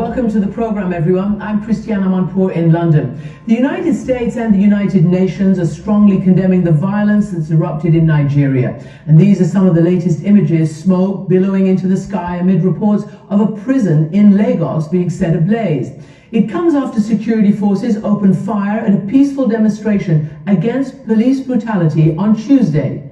Welcome to the program, everyone. I'm Christiana Manpour in London. The United States and the United Nations are strongly condemning the violence that's erupted in Nigeria. And these are some of the latest images: smoke billowing into the sky amid reports of a prison in Lagos being set ablaze. It comes after security forces opened fire at a peaceful demonstration against police brutality on Tuesday.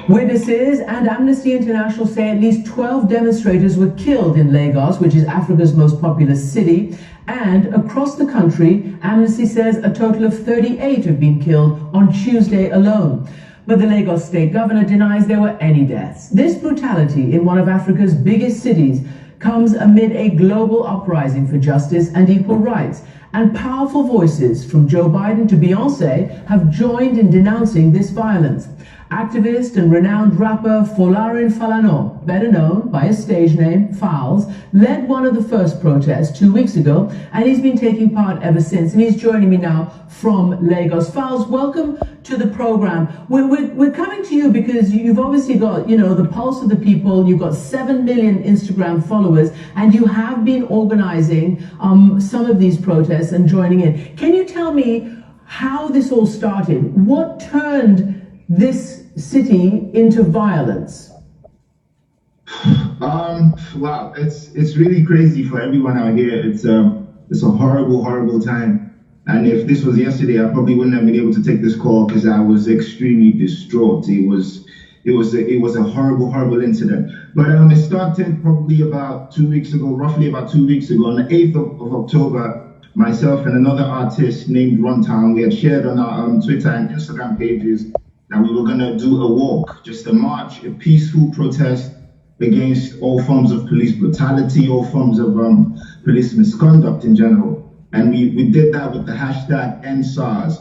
Witnesses and Amnesty International say at least 12 demonstrators were killed in Lagos, which is Africa's most populous city. And across the country, Amnesty says a total of 38 have been killed on Tuesday alone. But the Lagos state governor denies there were any deaths. This brutality in one of Africa's biggest cities comes amid a global uprising for justice and equal rights. And powerful voices from Joe Biden to Beyonce have joined in denouncing this violence. Activist and renowned rapper Folarin Falana, better known by his stage name Falz, led one of the first protests 2 weeks ago, and he's been taking part ever since. And he's joining me now from Lagos. Falz, welcome to the program. We're coming to you because you've obviously got, the pulse of the people. You've got 7 million Instagram followers, and you have been organizing some of these protests and joining in. Can you tell me how this all started? What turned this city into violence? Wow, it's really crazy for everyone out here. It's a horrible time. And if this was yesterday, I probably wouldn't have been able to take this call because I was extremely distraught. It was a horrible incident. But it started probably about 2 weeks ago, roughly about 2 weeks ago, on the 8th of October. Myself and another artist named Runtown, we had shared on our Twitter and Instagram pages that we were going to do a walk, just a march, a peaceful protest against all forms of police brutality, all forms of police misconduct in general. And we did that with the hashtag #EndSARS.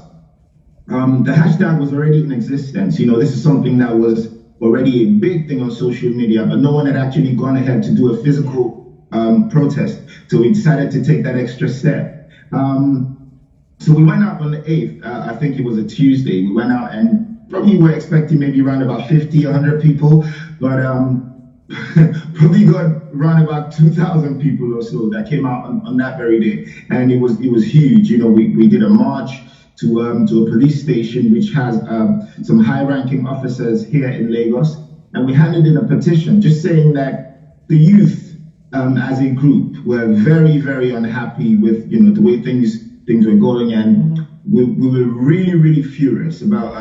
The hashtag was already in existence. This is something that was already a big thing on social media, but no one had actually gone ahead to do a physical protest. So we decided to take that extra step. So we went out on the 8th, I think it was a Tuesday. We went out and probably were expecting maybe around about 50, 100 people, but probably got around about 2,000 people or so that came out on that very day. And it was huge. We did a march to a police station which has some high-ranking officers here in Lagos, and we handed in a petition just saying that the youth as a group were very, very unhappy with the way things were going, and we were really furious about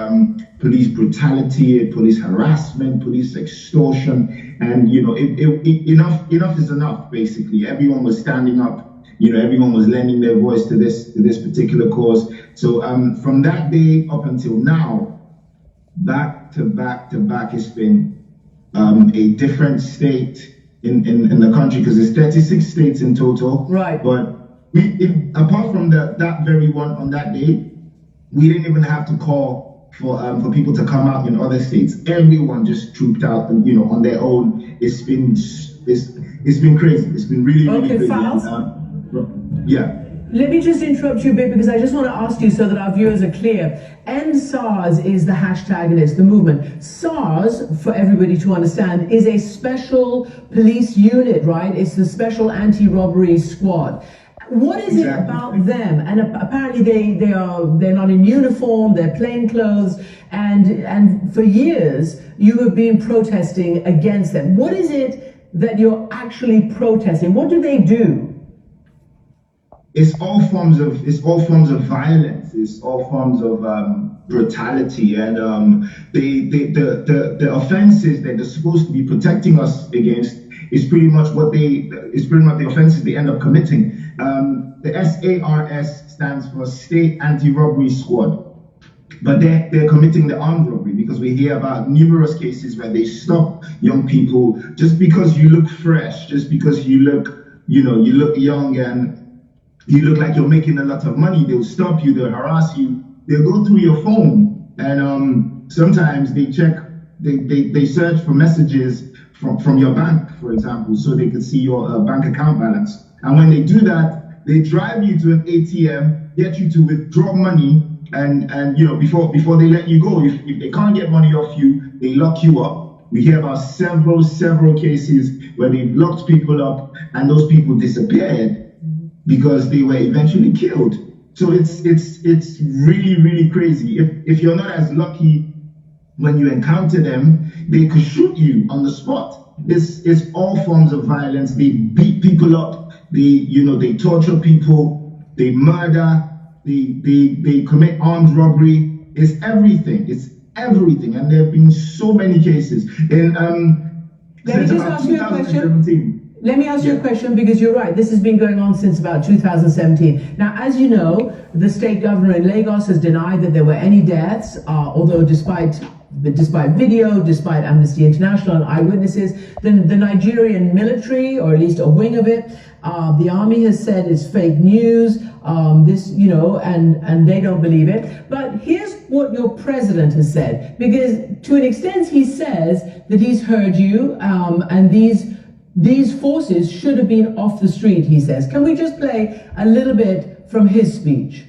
police brutality, police harassment, police extortion, and enough is enough. Basically, everyone was standing up. Everyone was lending their voice to this particular cause. So from that day up until now, back to back, it's been a different state in the country, because there's 36 states in total. Right. But apart from that very one on that day, we didn't even have to call for people to come out in other states. Everyone just trooped out, on their own. It's been crazy. It's been really crazy. Falz? Yeah. Let me just interrupt you a bit, because I just want to ask you so that our viewers are clear. #EndSARS is the hashtag and it's the movement. SARS, for everybody to understand, is a special police unit, right? It's the Special Anti-Robbery Squad. What is it about them? And apparently they're not in uniform, they're plain clothes, and for years you have been protesting against them. What is it that you're actually protesting? What do they do? It's all forms of violence. It's all forms of brutality, and the offenses that they're supposed to be protecting us against is pretty much the offenses they end up committing. The SARS stands for State Anti-Robbery Squad, but they're committing the armed robbery, because we hear about numerous cases where they stop young people just because you look fresh, just because you look young and you look like you're making a lot of money. They'll stop you, they'll harass you, they'll go through your phone, and sometimes they search for messages from your bank, for example, so they can see your bank account balance. And when they do that, they drive you to an ATM, get you to withdraw money, and before they let you go, if they can't get money off you, they lock you up. We hear about several cases where they've locked people up and those people disappeared because they were eventually killed. So it's really crazy. If you're not as lucky when you encounter them, they could shoot you on the spot. It's all forms of violence. They beat people up. They torture people. They murder. They commit armed robbery. It's everything. And there have been so many cases. Let me just ask you a question. Let me ask you a question, because you're right. This has been going on since about 2017. Now, as you know, the state governor in Lagos has denied that there were any deaths, although despite video, despite Amnesty International and eyewitnesses, the Nigerian military, or at least a wing of it, the army has said it's fake news, and they don't believe it. But here's what your president has said, because to an extent he says that he's heard you, and these forces should have been off the street, he says. Can we just play a little bit from his speech?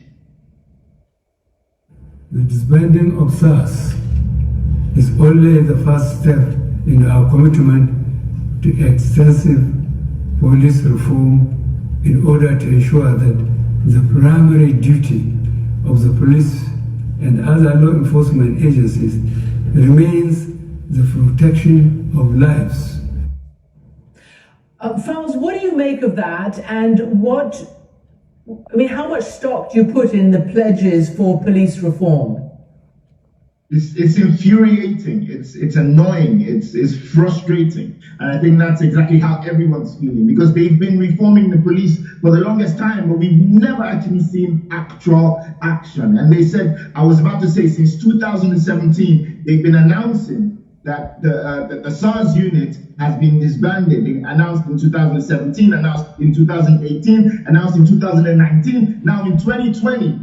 The disbanding of SARS is only the first step in our commitment to extensive police reform in order to ensure that the primary duty of the police and other law enforcement agencies remains the protection of lives. Falz, what do you make of that, and how much stock do you put in the pledges for police reform? It's infuriating, it's annoying, it's frustrating. And I think that's exactly how everyone's feeling, because they've been reforming the police for the longest time, but we've never actually seen actual action. And they said, I was about to say, since 2017, they've been announcing that the SARS unit has been disbanded. They announced in 2017, announced in 2018, announced in 2019, now in 2020.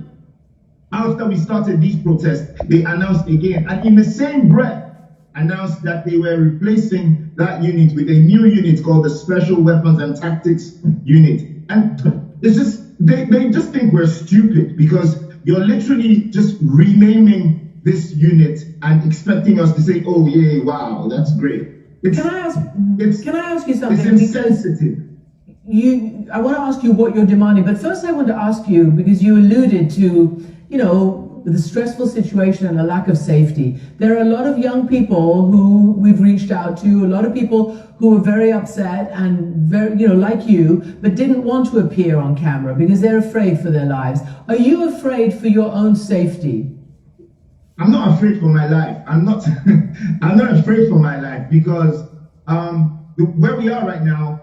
After we started these protests, they announced again, and in the same breath, announced that they were replacing that unit with a new unit called the Special Weapons and Tactics Unit. And it's just, they just think we're stupid, because you're literally just renaming this unit and expecting us to say, oh yeah, wow, that's great. Can I ask you something? It's insensitive. I want to ask you what you're demanding, but first I want to ask you, because you alluded to, the stressful situation and the lack of safety. There are a lot of young people who we've reached out to, a lot of people who are very upset and very, like you, but didn't want to appear on camera because they're afraid for their lives. Are you afraid for your own safety? I'm not afraid for my life. I'm not afraid for my life, because where we are right now,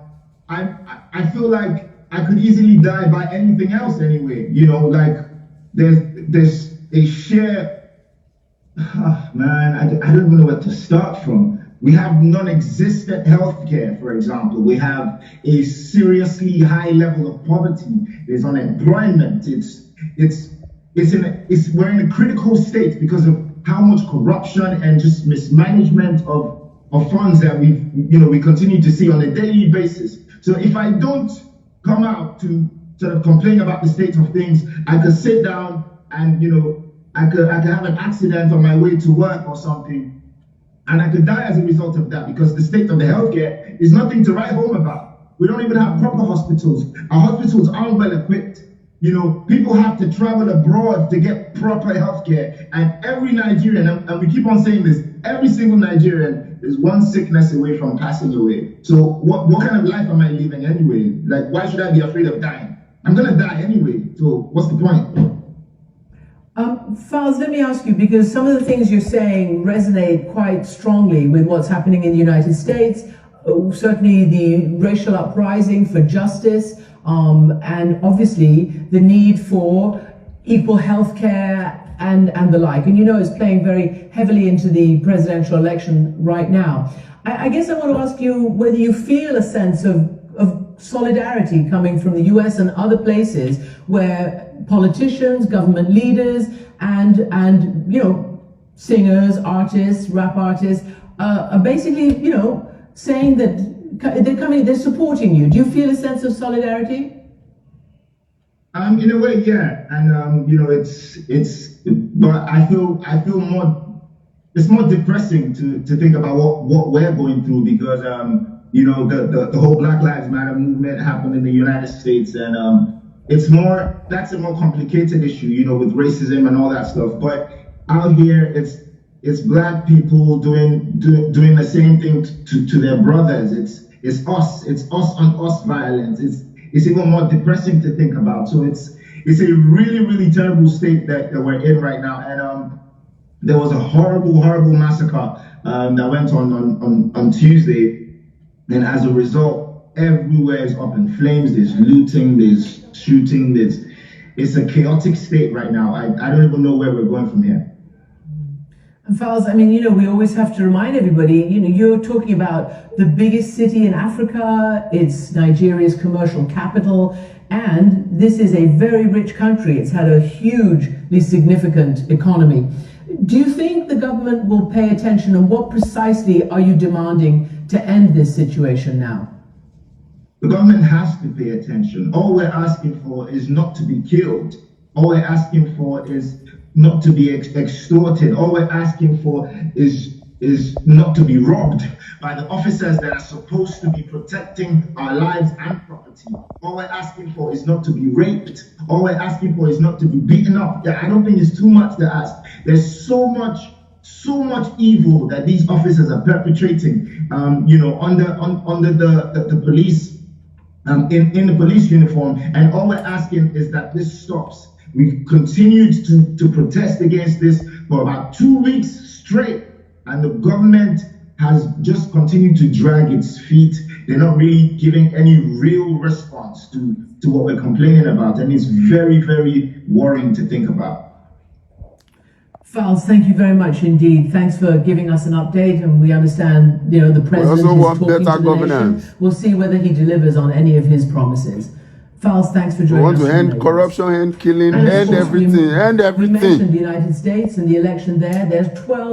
I feel like I could easily die by anything else anyway. There's a sheer, I don't even know where to start from. We have non-existent healthcare, for example. We have a seriously high level of poverty. There's unemployment. We're in a critical state because of how much corruption and just mismanagement of funds that we continue to see on a daily basis. So if I don't come out to sort of complain about the state of things, I could sit down and I could have an accident on my way to work or something, and I could die as a result of that, because the state of the healthcare is nothing to write home about. We don't even have proper hospitals. Our hospitals aren't well equipped. People have to travel abroad to get proper healthcare, and every Nigerian, and we keep on saying this, every single Nigerian is one sickness away from passing away. So what kind of life am I living anyway? Like, why should I be afraid of dying? I'm gonna die anyway, so what's the point? Falz, let me ask you, because some of the things you're saying resonate quite strongly with what's happening in the United States, certainly the racial uprising for justice, and obviously the need for equal health care and the like. And it's playing very heavily into the presidential election right now. I guess I want to ask you whether you feel a sense of solidarity coming from the US and other places where politicians, government leaders, and singers, artists, rap artists are basically, saying that they're supporting you. Do you feel a sense of solidarity? In a way, yeah, and but I feel more it's more depressing to think about what we're going through because you know the whole Black Lives Matter movement happened in the United States, and that's a more complicated issue, you know, with racism and all that stuff. But out here, it's black people doing the same thing to their brothers. It's us on us violence. It's even more depressing to think about. So it's a really, really terrible state that we're in right now. And there was a horrible massacre that went on Tuesday, and as a result, everywhere is up in flames. There's looting, there's shooting, it's a chaotic state right now. I don't even know where we're going from here. And Falz, I mean, you know, we always have to remind everybody, you know, you're talking about the biggest city in Africa, it's Nigeria's commercial capital, and this is a very rich country. It's had a hugely significant economy. Do you think the government will pay attention, and what precisely are you demanding to end this situation now? The government has to pay attention. All we're asking for is not to be killed. All we're asking for is not to be extorted. All we're asking for is not to be robbed by the officers that are supposed to be protecting our lives and property. All we're asking for is not to be raped. All we're asking for is not to be beaten up. I don't think it's too much to ask. There's so much evil that these officers are perpetrating, you know, under the police, in the police uniform. And all we're asking is that this stops. We've continued to protest against this for about 2 weeks straight, and the government has just continued to drag its feet. They're not really giving any real response to what we're complaining about, and it's very, very worrying to think about. Falz, thank you very much indeed. Thanks for giving us an update, and we understand, you know, the president is talking to the nation. We'll see whether he delivers on any of his promises. Falz, thanks for joining us. We want to end corruption, end killing, end everything, end everything. We mentioned the United States and the election there. There's 12